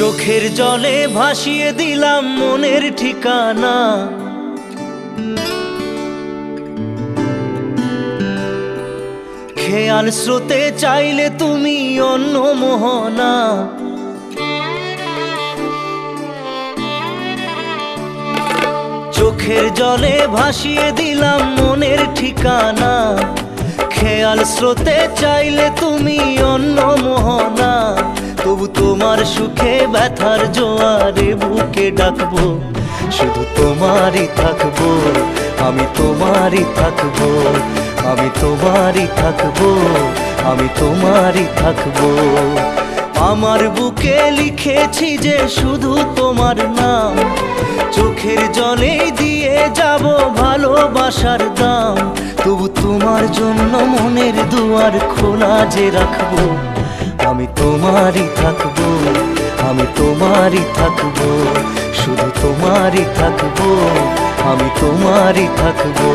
চোখের জলে ভাসিয়ে দিলাম মনের ঠিকানা। খেয়াল স্রোতে চাইলে তুমি অন্য মোহনা। চোখের জলে ভাসিয়ে দিলাম মনের ঠিকানা। খেয়াল স্রোতে চাইলে তুমি অন্য মোহনা। তবু তোমার সুখে ব্যথার জোয়ারে বুকে ডাকবো, শুধু তোমারই থাকবো, আমি তোমারই থাকবো, আমি তোমারই থাকবো, আমি তোমারই থাকবো। আমার বুকে লিখেছি যে শুধু তোমার নাম, চোখের জলে দিয়ে যাব ভালোবাসার দাম। তবু তোমার জন্য মনের দুয়ার খোলা যে রাখবো, আমি তোমারই থাকবো, আমি তোমারই থাকবো, শুধু তোমারই থাকবো, আমি তোমারই থাকবো।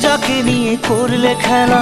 যাকে নিয়ে করলে খেলা